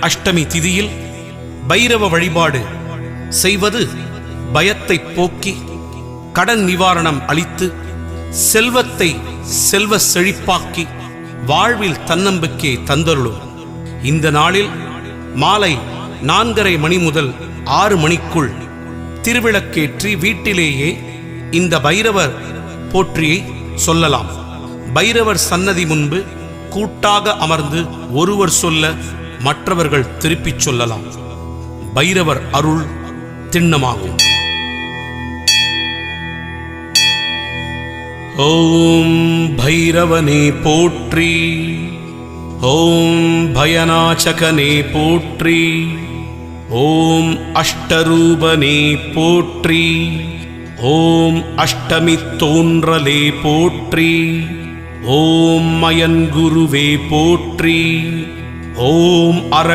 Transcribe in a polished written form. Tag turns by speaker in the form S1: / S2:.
S1: அஷ்டமி திதியில் பைரவ வழிபாடு செய்வது பயத்தை போக்கி கடன் நிவாரணம் அளித்து செல்வத்தை செல்வ செழிப்பாக்கி வாழ்வில் தன்னம்பிக்கை தந்தருளும். இந்த நாளில் மாலை 4:30 மணி முதல் 6 மணிக்குள் திருவிளக்கேற்றி வீட்டிலேயே இந்த பைரவர் போற்றியை சொல்லலாம். பைரவர் சன்னதி முன்பு கூட்டாக அமர்ந்து ஒருவர் சொல்ல மற்றவர்கள் திருப்பிச் சொல்லலாம். பைரவர் அருள் திண்ணமாகும். ஓம் பைரவனே போற்றி, ஓம் பயநாசகனே போற்றி, ஓம் அஷ்டரூபனே போற்றி, ஓம் அஷ்டமி தோன்றலே போற்றி, ஓம் மயன்குருவே போற்றி, ஓம்